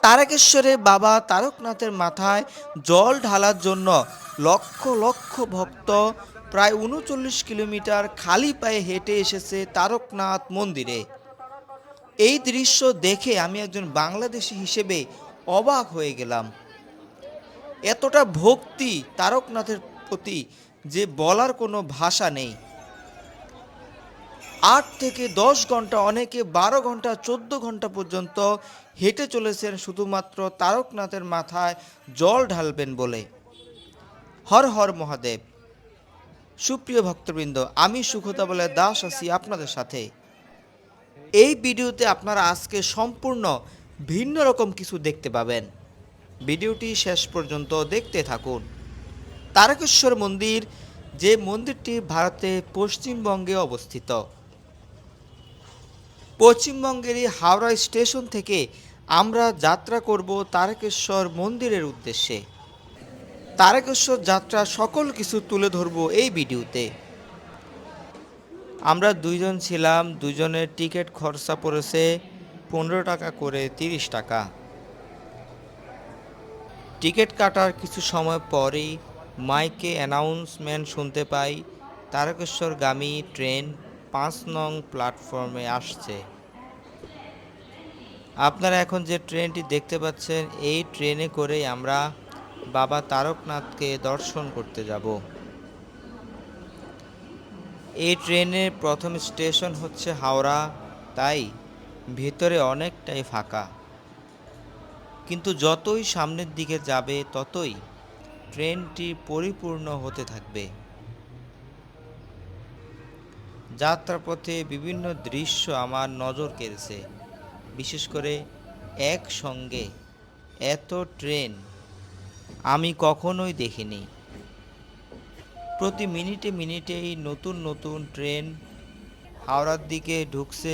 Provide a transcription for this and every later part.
তারকেশ্বরে বাবা তারকনাথের মাথায় জল ঢালার জন্য লক্ষ লক্ষ ভক্ত প্রায় ৩৯ কিলোমিটার খালি পায়ে হেঁটে এসেছে তারকনাথ মন্দিরে। এই দৃশ্য দেখে আমি একজন বাংলাদেশি হিসেবে অবাক হয়ে গেলাম। এতটা ভক্তি তারকনাথের প্রতি যে বলার কোনো ভাষা নেই। ৮ থেকে ১০ ঘন্টা, অনেকে ১২ ঘন্টা ১৪ ঘন্টা পর্যন্ত হেঁটে চলেছেন শুধুমাত্র তারকনাথের মাথায় জল ঢালবেন বলে। হর হর মহাদেব। সুপ্রিয় ভক্তবৃন্দ, আমি সুখতা বলে দাস আছি আপনাদের সাথে। এই ভিডিওতে আপনারা আজকে সম্পূর্ণ ভিন্ন রকম কিছু দেখতে পাবেন। ভিডিওটি শেষ পর্যন্ত দেখতে থাকুন। তারকেশ্বর মন্দির, যে মন্দিরটি ভারতে পশ্চিমবঙ্গে অবস্থিত। পশ্চিমবঙ্গেরই হাওড়া স্টেশন থেকে আমরা যাত্রা করব তারকেশ্বর মন্দিরের উদ্দেশ্যে। তারকেশ্বর যাত্রা সকল কিছু তুলে ধরব এই ভিডিওতে। আমরা দুইজন ছিলাম, দুজনের টিকিট খরচা পড়েছে ১৫ টাকা করে, ৩০ টাকা। টিকিট কাটার কিছু সময় পরেই মাইকে অ্যানাউন্সমেন্ট শুনতে পাই, তারকেশ্বরগামী ট্রেন ৫ নং প্ল্যাটফর্মে আসছে। আপনারা এখন যে ট্রেনটি দেখতে পাচ্ছেন, এই ট্রেনে করেই আমরা বাবা তারকনাথকে দর্শন করতে যাব। এই ট্রেনের প্রথম স্টেশন হচ্ছে হাওড়া, তাই ভেতরে অনেকটাই ফাঁকা। কিন্তু যতই সামনের দিকে যাবে ততই ট্রেনটি পরিপূর্ণ হতে থাকবে। যাত্রাপথে বিভিন্ন দৃশ্য আমার নজর কেড়েছে। বিশেষ করে একসঙ্গে এত ট্রেন আমি কখনোই দেখিনি। প্রতি মিনিটে মিনিটেই নতুন নতুন ট্রেন হাওড়ার দিকে ঢুকছে,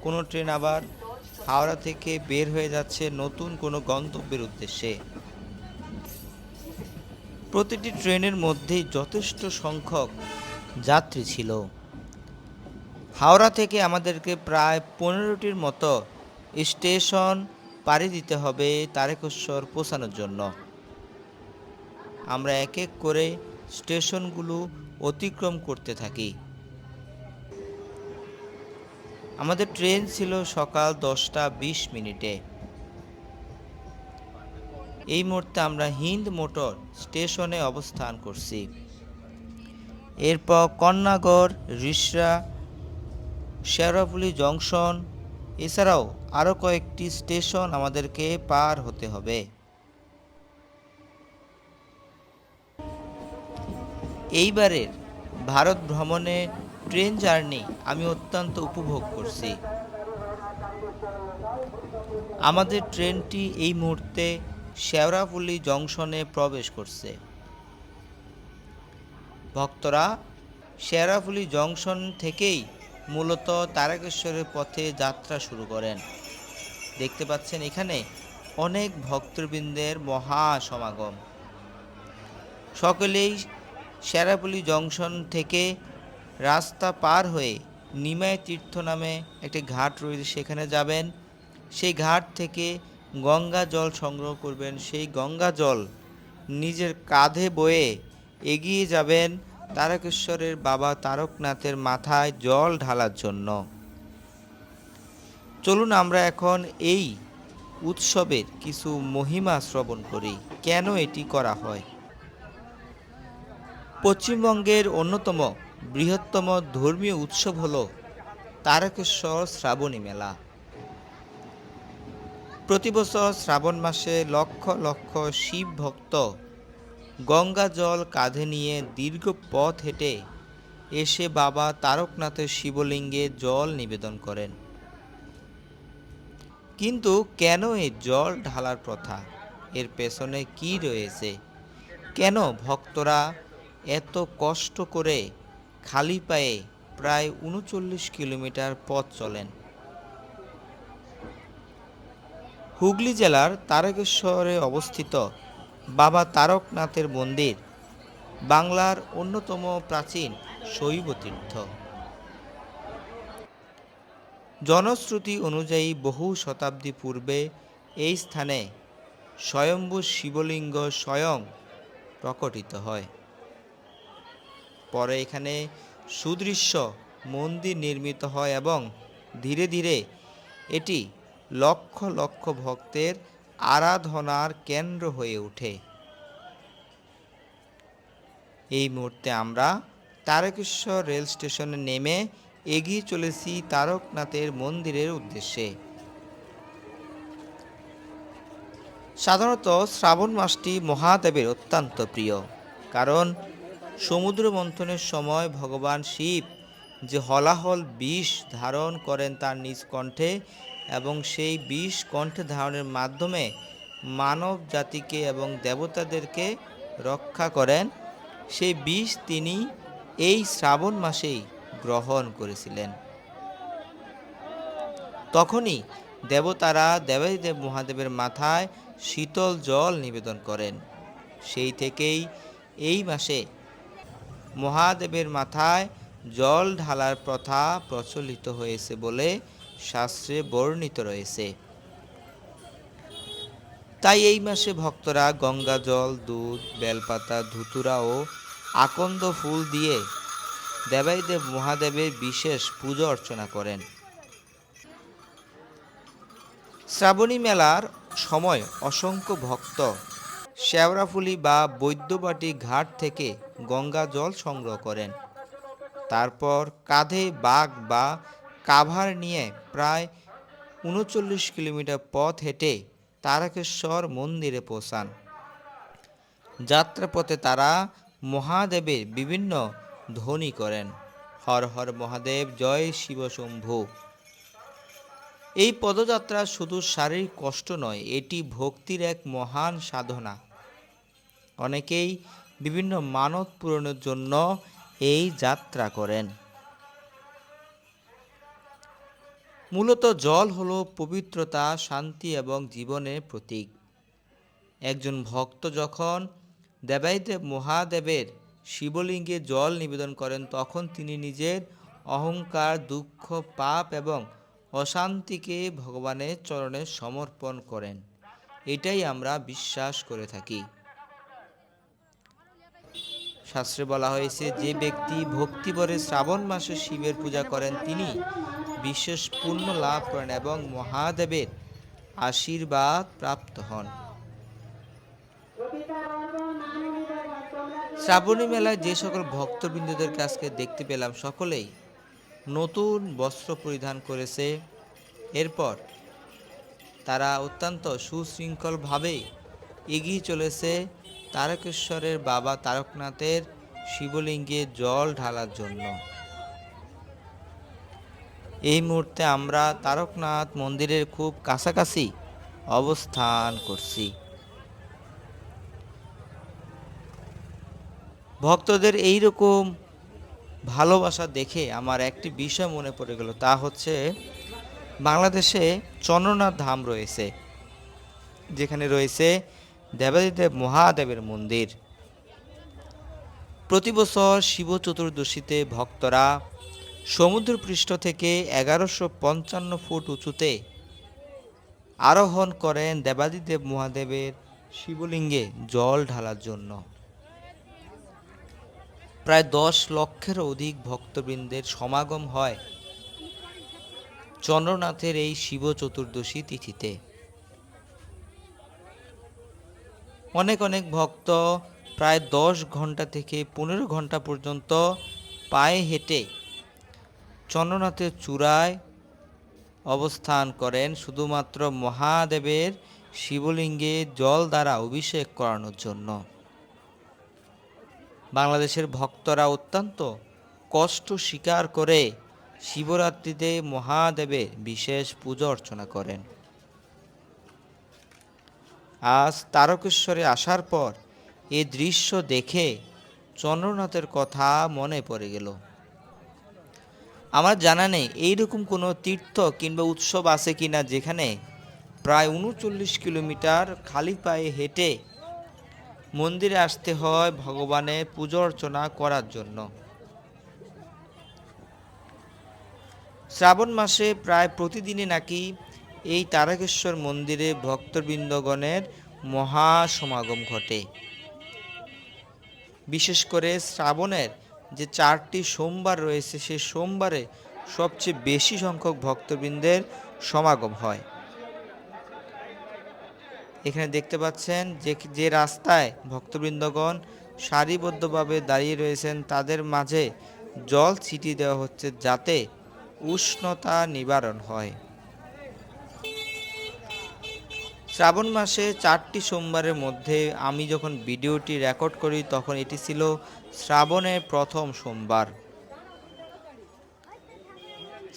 কোনো ট্রেন আবার হাওড়া থেকে বের হয়ে যাচ্ছে নতুন কোনো গন্তব্যের উদ্দেশ্যে। প্রতিটি ট্রেনের মধ্যেই যথেষ্ট সংখ্যক যাত্রী ছিল। হাওড়া থেকে আমাদেরকে প্রায় ১৫টির মতো স্টেশন পাড়ি দিতে হবে তারকেশ্বর পৌঁছানোর জন্য। আমরা এক এক করে স্টেশনগুলো অতিক্রম করতে থাকি। আমাদের ট্রেন ছিল সকাল ১০টা ২০ মিনিটে। এই মুহূর্তে আমরা হিন্দ মোটর স্টেশনে অবস্থান করছি। এরপর কন্যাগড়, রিষড়া, শেওড়াফুলি জংশন, এছাড়াও আরও কয়েকটি স্টেশন আমাদেরকে পার হতে হবে। এইবারের ভারত ভ্রমণে ট্রেন জার্নি আমি অত্যন্ত উপভোগ করছি। আমাদের ট্রেনটি এই মুহূর্তে শেওড়াফুলি জংশনে প্রবেশ করছে। ভক্তরা শেওড়াফুলি জংশন থেকেই মূলত তারকেশ্বরের পথে যাত্রা শুরু করেন। দেখতে পাচ্ছেন এখানে অনেক ভক্তবৃন্দের মহা সমাগম। সকলেই শেওড়াফুলি জংশন থেকে রাস্তা পার হয়ে নিমাই তীর্থ নামে একটি ঘাট রয়েছে, সেখানে যাবেন। সেই ঘাট থেকে গঙ্গা জল সংগ্রহ করবেন। সেই গঙ্গা জল নিজের কাঁধে বয়ে এগিয়ে যাবেন তারকেশ্বরের বাবা তারকনাথের মাথায় জল ঢালার জন্য। চলুন আমরা এখন এই উৎসবের কিছু মহিমা শ্রবণ করি, কেন এটি করা হয়। পশ্চিমবঙ্গের অন্যতম বৃহত্তম ধর্মীয় উৎসব হল তারকেশ্বর শ্রাবণী মেলা। প্রতি বছর শ্রাবণ মাসে লক্ষ লক্ষ শিব ভক্ত গঙ্গা জল কাঁধে নিয়ে দীর্ঘ পথ হেঁটে এসে বাবা তারকনাথের শিবলিঙ্গে জল নিবেদন করেন। কিন্তু কেন এই জল ঢালার প্রথা, এর পেছনে কি রয়েছে? কেন ভক্তরা এত কষ্ট করে খালি পায়ে প্রায় ৩৯ কিলোমিটার পথ চলেন? হুগলি জেলার তারকেশ্বরে অবস্থিত বাবা তারকনাথের মন্দির বাংলার অন্যতম প্রাচীন শৈব তীর্থ। জনশ্রুতি অনুযায়ী বহু শতাব্দী পূর্বে এই স্থানে স্বয়ম্ভূ শিবলিঙ্গ স্বয়ং প্রকটিত হয়। পরে এখানে সুদৃশ্য মন্দির নির্মিত হয় এবং ধীরে ধীরে এটি লক্ষ লক্ষ ভক্তের আরাধনার কেন্দ্র হয়ে ওঠে। এই মুহূর্তে আমরা তারকেশ্বর রেল স্টেশনে নেমে এগিয়ে চলেছি তারকনাথের মন্দিরের উদ্দেশ্যে। সাধারণত শ্রাবণ মাসটি মহাদেবের অত্যন্ত প্রিয়, কারণ সমুদ্র মন্থনের সময় ভগবান শিব যে হলাহল বিষ ধারণ করেন তার নিজ কণ্ঠে, এবং সেই বিষ কণ্ঠে ধারণের মাধ্যমে মানব জাতিকে এবং দেবতাদেরকে রক্ষা করেন, সেই বিষ তিনি এই শ্রাবণ মাসেই গ্রহণ করেছিলেন। তখনই দেবতারা দেবাদিদেব মহাদেবের মাথায় শীতল জল নিবেদন করেন। সেই থেকেই এই মাসে মহাদেবের মাথায় জল ঢালার প্রথা প্রচলিত হয়েছে বলে শাস্ত্রে বর্ণিত রয়েছে। তাই এই মাসে ভক্তরা গঙ্গা জল, দুধ, বেলপাতা, ধুতুরা ও আকন্দ ফুল দিয়ে দেবাদিদেব মহাদেবের বিশেষ পূজা অর্চনা করেন। শ্রাবণী মেলার সময় অসংখ্য ভক্ত শেওড়াফুলি বা বৈদ্যবাটি ঘাট থেকে গঙ্গা জল সংগ্রহ করেন। তারপর কাঁধে বাগ বা কাভার নিয়ে প্রায় ৩৯ কিলোমিটার পথ হেঁটে তারকেশ্বর মন্দিরে পৌঁছান। যাত্রাপথে তারা মহাদেবের বিভিন্ন ধ্বনি করেন, হর হর মহাদেব, জয় শিব শম্ভু। এই পদযাত্রা শুধু শারীরিক কষ্ট নয়, এটি ভক্তির এক মহান সাধনা। অনেকেই বিভিন্ন মানত পূরণের জন্য এই যাত্রা করেন। মূলত জল হলো পবিত্রতা, শান্তি এবং জীবনের প্রতীক। একজন ভক্ত যখন দেবাদিদেব মহাদেবের শিবলিঙ্গে জল নিবেদন করেন, তখন তিনি নিজের অহংকার, দুঃখ, পাপ এবং অশান্তিকে ভগবানের চরণে সমর্পণ করেন। এটাই আমরা বিশ্বাস করে থাকি। শাস্ত্রে বলা হয়েছে, যে ব্যক্তি ভক্তিভরে শ্রাবণ মাসে শিবের পূজা করেন তিনি বিশেষ পুণ্য লাভ করেন এবং মহাদেবের আশীর্বাদ প্রাপ্ত হন। শ্রাবণী মেলায় যে সকল ভক্তবৃন্দদের কাছকে দেখতে পেলাম, সকলেই নতুন বস্ত্র পরিধান করেছে। এরপর তারা অত্যন্ত সুশৃঙ্খলভাবে এগিয়ে চলেছে তারকেশ্বরের বাবা তারকনাথের শিবলিঙ্গে জল ঢালার জন্য। এই মুহূর্তে আমরা তারকনাথ মন্দিরের খুব কাছাকাছি অবস্থান করছি। ভক্তদের এই রকম ভালোবাসা দেখে আমার একটি বিষয় মনে পড়ে গেল, তা হচ্ছে বাংলাদেশে চন্দ্রনাথ ধাম রয়েছে, যেখানে রয়েছে দেবাদিদেব মহাদেবের মন্দির। প্রতি বছর শিব চতুর্দশীতে ভক্তরা সমুদ্রপৃষ্ঠ থেকে ১১৫৫ ফুট উঁচুতে আরোহণ করেন দেবাদিদেব মহাদেবের শিবলিঙ্গে জল ঢালার জন্য। প্রায় ১০ লক্ষেরও অধিক ভক্তবৃন্দের সমাগম হয় চন্দ্রনাথের এই শিব চতুর্দশী তিথিতে। অনেক অনেক ভক্ত প্রায় ১০ ঘন্টা থেকে ১৫ ঘন্টা পর্যন্ত পায়ে হেঁটে চন্দ্রনাথের চূড়ায় অবস্থান করেন শুধুমাত্র মহাদেবের শিবলিঙ্গে জল দ্বারা অভিষেক করানোর জন্য। বাংলাদেশের ভক্তরা অত্যন্ত কষ্ট স্বীকার করে শিবরাত্রিতে মহাদেবের বিশেষ পূজা অর্চনা করেন। আজ তারকেশ্বরে আসার পর এ দৃশ্য দেখে চন্দ্রনাথের কথা মনে পড়ে গেল। আমার জানা নেই এইরকম কোনো তীর্থ কিংবা উৎসব আছে কিনা যেখানে প্রায় ৩৯ কিলোমিটার খালি পায়ে হেঁটে মন্দিরে আসতে হয় ভগবানের পূজা অর্চনা করার জন্য। শ্রাবণ মাসে প্রায় প্রতিদিনই নাকি এই তারকেশ্বর মন্দিরে ভক্তবৃন্দগণের মহাসমাগম ঘটে। বিশেষ করে শ্রাবণের যে 4টি সোমবার রয়েছে, সেই সোমবারে সবচেয়ে বেশি সংখ্যক ভক্তবৃন্দের সমাগম হয়। এখানে দেখতে পাচ্ছেন যে রাস্তায় ভক্তবৃন্দগণ সারিবদ্ধভাবে দাঁড়িয়ে রয়েছেন, তাদের মাঝে জল ছিটিয়ে দেওয়া হচ্ছে যাতে উষ্ণতা নিবারণ হয়। শ্রাবণ মাসে 4টি সোমবারের মধ্যে আমি যখন ভিডিওটি রেকর্ড করি তখন এটি ছিল শ্রাবণের প্রথম সোমবার।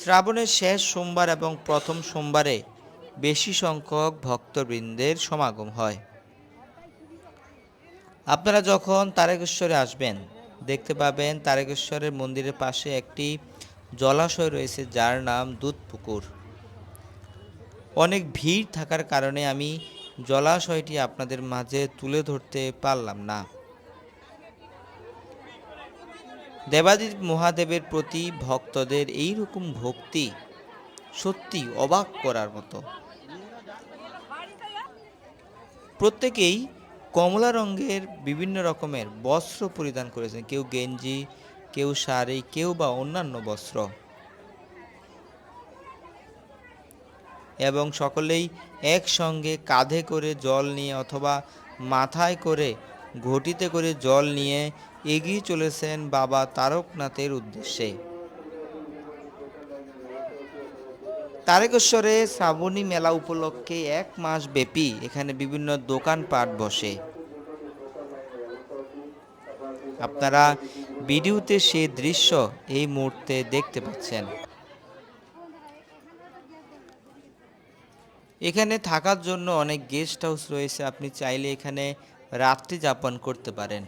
শ্রাবণের শেষ সোমবার এবং প্রথম সোমবারে বেশি সংখ্যক ভক্তবৃন্দের সমাগম হয়। আপনারা যখন তারকেশ্বরে আসবেন দেখতে পাবেন তারকেশ্বরের মন্দিরের পাশে একটি জলাশয় রয়েছে যার নাম দুধপুকুর। অনেক ভিড় থাকার কারণে আমি জলাশয়টি আপনাদের মাঝে তুলে ধরতে পারলাম না। দেবাদিদেব মহাদেবের প্রতি ভক্তদের এই রকম ভক্তি সত্যি অবাক করার মতো। প্রত্যেকেই কমলা রঙের বিভিন্ন রকমের বস্ত্র পরিধান করেছেন, কেউ গেঞ্জি, কেউ শাড়ি, কেউ বা অন্যান্য বস্ত্র, এবং সকলেই একসঙ্গে কাঁধে করে জল নিয়ে অথবা মাথায় করে ঘটিতে করে জল নিয়ে এগিয়ে চলেছেন বাবা তারকনাথের উদ্দেশ্যে। তারকেশ্বরে শ্রাবণী মেলা উপলক্ষে 1 মাস ব্যাপী এখানে বিভিন্ন দোকানপাট বসে। আপনারা ভিডিওতে সেই দৃশ্য এই মুহূর্তে দেখতে পাচ্ছেন। এখানে থাকার জন্য অনেক গেস্ট হাউস রয়েছে, আপনি চাইলে এখানে রাত্রি যাপন করতে পারেন।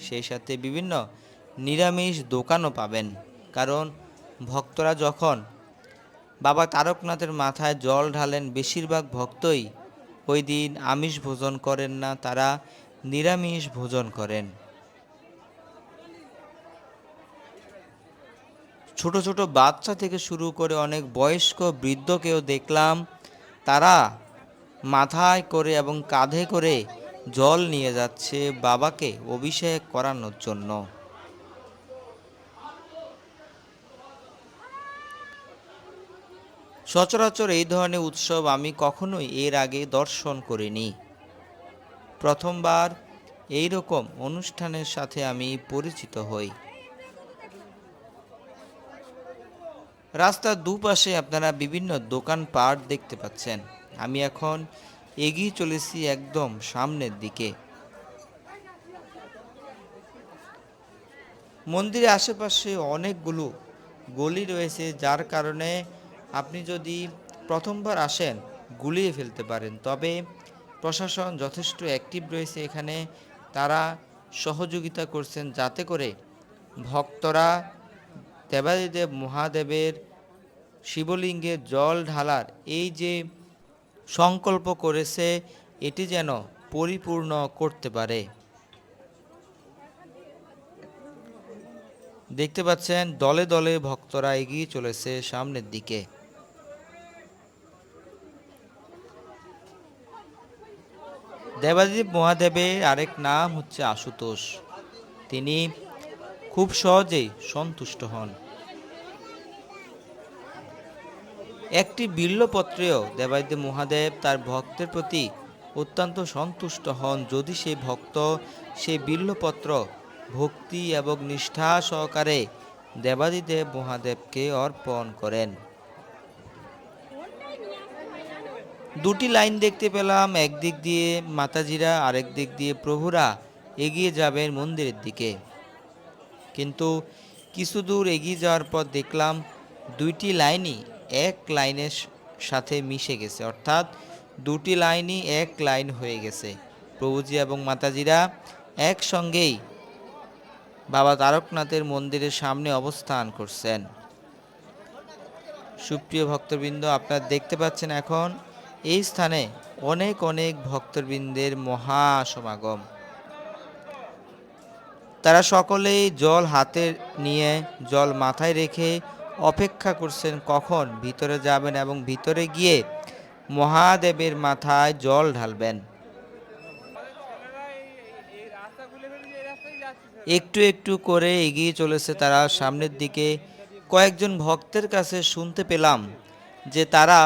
সেই সাথে বিভিন্ন নিরামিষ দোকানও পাবেন, কারণ ভক্তরা যখন বাবা তারকনাথের মাথায় জল ঢালেন বেশিরভাগ ভক্তই ওই দিন আমিষ ভোজন করেন না, তারা নিরামিষ ভোজন করেন। ছোট ছোট বাচ্চা থেকে শুরু করে অনেক বয়স্ক বৃদ্ধকেও দেখলাম তারা মাথায় করে এবং কাঁধে করে জল নিয়ে যাচ্ছে বাবাকে অভিষেক করানোর জন্য। সচরাচর এই ধরনের উৎসব আমি কখনোই এর আগে দর্শন করিনি। প্রথমবার এই রকম অনুষ্ঠানের সাথে আমি পরিচিত হই। রাস্তার দুপাশে আপনারা বিভিন্ন দোকানপাট দেখতে পাচ্ছেন। আমি এখন এগিয়ে চলেছি একদম সামনের দিকে। মন্দিরের আশেপাশে অনেকগুলো গলি রয়েছে, যার কারণে আপনি যদি প্রথমবার আসেন গুলিয়ে ফেলতে পারেন। তবে প্রশাসন যথেষ্ট অ্যাক্টিভ রয়েছে এখানে, তারা সহযোগিতা করছেন যাতে করে ভক্তরা দেবাদিদেব মহাদেবের শিবলিঙ্গে জল ঢালার এই যে সংকল্প করেছে এটি যেন পরিপূর্ণ করতে পারে। দেখতে পাচ্ছেন দলে দলে ভক্তরা এগিয়ে চলেছে সামনের দিকে। দেবাদিদেব মহাদেবের আরেক নাম হচ্ছে আশুতোষ। তিনি খুব সহজেই সন্তুষ্ট হন। একটি বিল্বপত্রেও দেবাদিদেব মহাদেব তার ভক্তের প্রতি অত্যন্ত সন্তুষ্ট হন যদি সেই ভক্ত সেই বিল্বপত্র ভক্তি এবং নিষ্ঠা সহকারে দেবাদিদেব মহাদেবকে অর্পণ করেন। দুটি লাইন দেখতে পেলাম, একদিক দিয়ে মাতাজিরা আরেক দিক দিয়ে প্রভুরা এগিয়ে যাবেন মন্দিরের দিকে। কিন্তু কিছু দূর এগিয়ে যাওয়ার পর দেখলাম দুইটি লাইনই এক লাইনের সাথে মিশে গেছে, অর্থাৎ দুটি লাইনই এক লাইন হয়ে গেছে। প্রভুজি এবং মাতাজিরা একসঙ্গেই বাবা তারকনাথের মন্দিরের সামনে অবস্থান করছেন। সুপ্রিয় ভক্তবৃন্দ, আপনারা দেখতে পাচ্ছেন এখন এই স্থানে অনেক অনেক ভক্তবৃন্দের মহা সমাগম। তারা সকলেই জল হাতে নিয়ে জল মাথায় রেখে অপেক্ষা করছেন কখন ভিতরে যাবেন এবং ভিতরে গিয়ে মহাদেবের মাথায় জল ঢালবেন। একটু একটু করে এগিয়ে চলেছে তারা সামনের দিকে। কয়েকজন ভক্তের কাছে শুনতে পেলাম যে তারা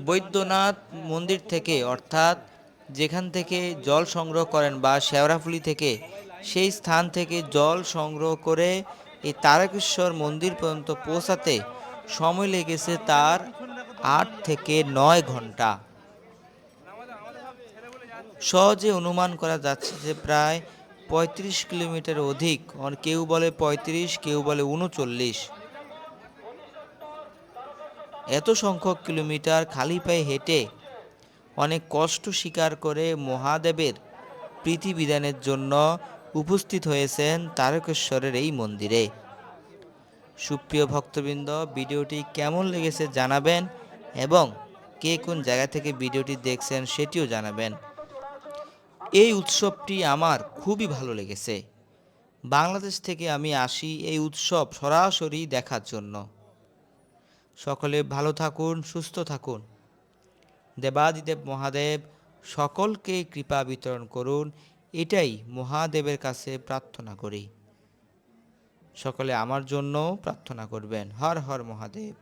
বৈদ্যনাথ মন্দির থেকে, অর্থাৎ যেখান থেকে জল সংগ্রহ করেন বা শেওড়াফুলি থেকে, সেই স্থান থেকে জল সংগ্রহ করে এই তারকেশ্বর মন্দির পর্যন্ত পৌঁছাতে সময় লেগেছে তার 8 থেকে 9 ঘন্টা। সহজে অনুমান করা যাচ্ছে যে প্রায় 35 কিলোমিটার অধিক, কেউ বলে 35, কেউ বলে 39। এত সংখ্যক কিলোমিটার খালি পায়ে হেঁটে অনেক কষ্ট স্বীকার করে মহাদেবের প্রীতিবিধানের জন্য উপস্থিত হয়েছেন তারকেশ্বরের এই মন্দিরে। সুপ্রিয় ভক্তবৃন্দ, ভিডিওটি কেমন লেগেছে জানাবেন এবং কে কোন জায়গা থেকে ভিডিওটি দেখছেন সেটিও জানাবেন। এই উৎসবটি আমার খুবই ভালো লেগেছে। বাংলাদেশ থেকে আমি আসি এই উৎসব সরাসরি দেখার জন্য। সকলে ভালো থাকুন, সুস্থ থাকুন। দেবাদিদেব মহাদেব সকলকে কৃপা বিতরণ করুন, এটাই মহাদেবের কাছে প্রার্থনা করি। সকলে আমার জন্য প্রার্থনা করবেন। হর হর মহাদেব।